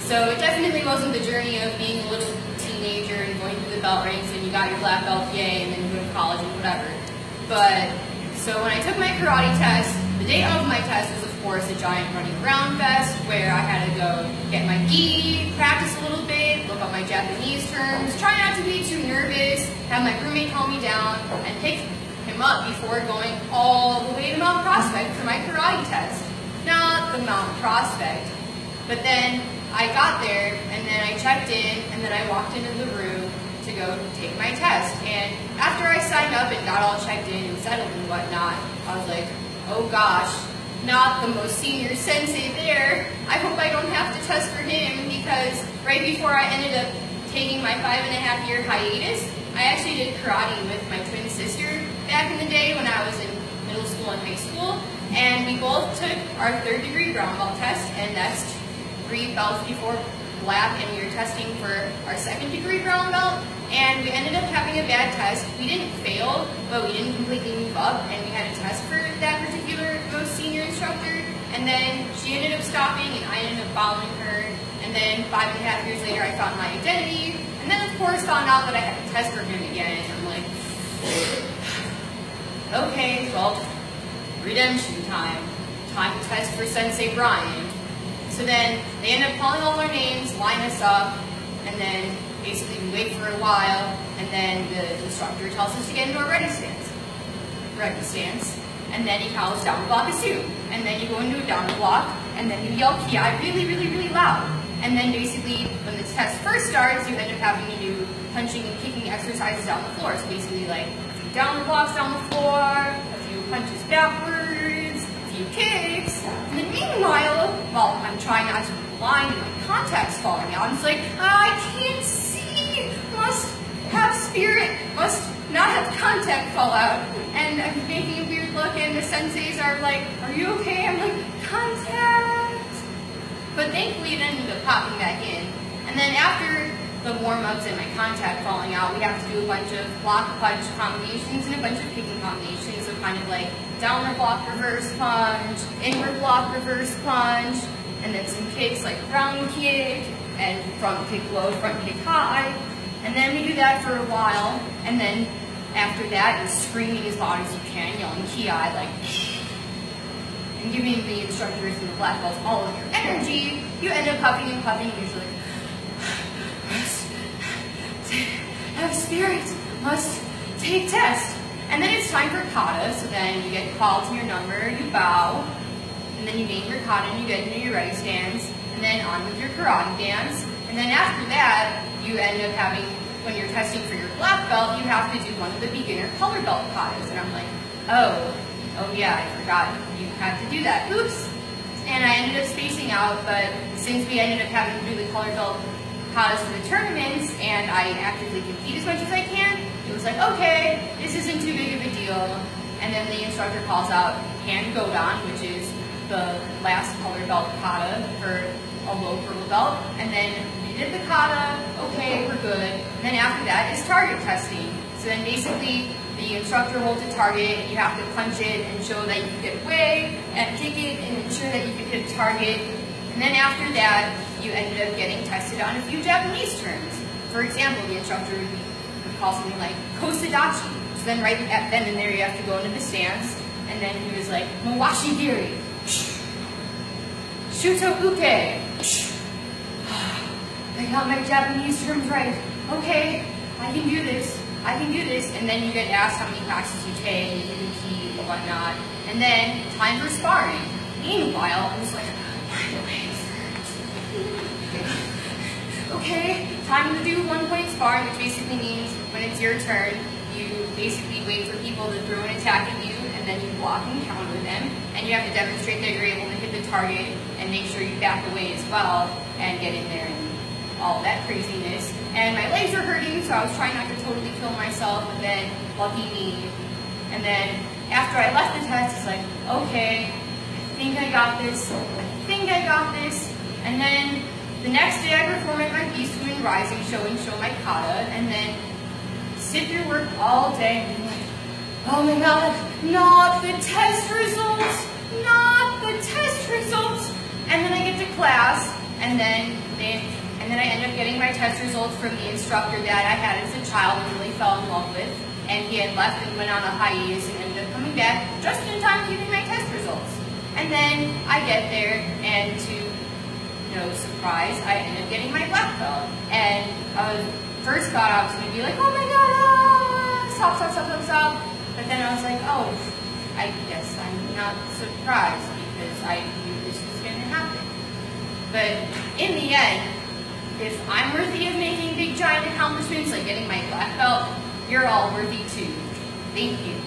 So it definitely wasn't the journey of being a little teenager and going through the belt ranks and you got your black belt, yay, and then you go to college and whatever. But, so when I took my karate test, the day of my test was of course a giant running around fest where I had to go get my gi, practice a little bit, look up my Japanese terms, try not to be too nervous, have my roommate calm me down, and pick him up before going all the way to Mount Prospect for my karate test. Not the Mount Prospect, but then I got there and then I checked in and then I walked into the room to go take my test. And after I signed up and got all checked in and settled and whatnot, I was like, oh gosh, not the most senior sensei there. I hope I don't have to test for him, because right before I ended up taking my 5.5-year hiatus, I actually did karate with my twin sister back in the day when I was in middle school and high school, and we both took our 3rd degree brown belt test, and that's 3 belts before black, and we were testing for our 2nd degree brown belt, and we ended up having a bad test. We didn't fail, but we didn't completely move up, and we had a test for that particular most senior instructor, and then she ended up stopping, and I ended up following her, and then 5.5 years later I found my identity, and then of course found out that I had to test for him again, and I'm like, okay, well, redemption time. Time to test for Sensei Brian. So then they end up calling all our names, line us up, and then basically we wait for a while, and then the instructor tells us to get into our ready stance. And then he calls down block assume. And then you go into a down block, and then you yell ki really, really, really loud. And then basically, when the test first starts, you end up having to do punching and kicking exercises down the floor. So basically like a few down blocks down the floor, a few punches backwards, a few kicks. And then meanwhile, while I'm trying not to be blind, my contact's falling out. It's like, I can't see, must have spirit, must not have contact fall out. And I'm making a weird look, and the senseis are like, are you okay? I'm like, contact. But thankfully it ended up popping back in. And then after the warm-ups and my contact falling out, we have to do a bunch of block punch combinations and a bunch of kicking combinations. So kind of like downward block, reverse punch, inward block, reverse punch, and then some kicks like round kick, and front kick low, front kick high. And then we do that for a while, and then after that, you're screaming as loud as you can, yelling ki like, and giving the instructors and the black belts all of your energy. You end up huffing and puffing, and you're like, must have spirit, must take test. And then it's time for kata, so then you get called to your number, you bow, and then you name your kata and you get into your ready stance, and then on with your karate dance. And then after that, you end up having, when you're testing for your black belt, you have to do one of the beginner color belt katas. And I'm like, oh yeah, I forgot you had to do that. Oops. And I ended up spacing out, but since we ended up having to do the color belt katas for the tournaments, and I actively compete as much as I can, it was like, okay, this isn't too big of a deal. And then the instructor calls out hand godan, which is the last color belt kata for a low purple belt, and then we did the kata, okay, we're good. And then after that is target testing. So then basically the instructor holds a target and you have to punch it and show that you can get away, and kick it and ensure that you can hit a target. And then after that, you ended up getting tested on a few Japanese terms. For example, the instructor would call something like kosadachi. So then right then and there you have to go into the stance, and then he was like, mawashi giri, shuto uke. I got my Japanese terms right. Okay, I can do this. I can do this. And then you get asked how many classes you take, and you do key and whatnot. And then time for sparring. Meanwhile, I was like, my legs hurt. Okay, time to do 1-point sparring, which basically means when it's your turn, you basically wait for people to throw an attack at you, and then you block and counter them. And you have to demonstrate that you're able to hit the target and make sure you back away as well and get in there and all that craziness. And my legs were hurting, so I was trying not to totally kill myself, but then lucky me. And then after I left the test, it's like, okay, I think I got this. And then the next day I perform at my Beast Moon Rising show and show my kata, and then sit through work all day and be like, oh my god, not the test results, not the test results. And then I get to class, and then they test results from the instructor that I had as a child and really fell in love with, and he had left and went on a hiatus and ended up coming back just in time to give me my test results. And then I get there, and to no surprise, I end up getting my black belt. And first thought I was going to be like, oh my god, stop. But then I was like, oh, I guess I'm not surprised because I knew this was going to happen. But in the end, if I'm worthy of making big giant accomplishments like getting my black belt, you're all worthy too. Thank you.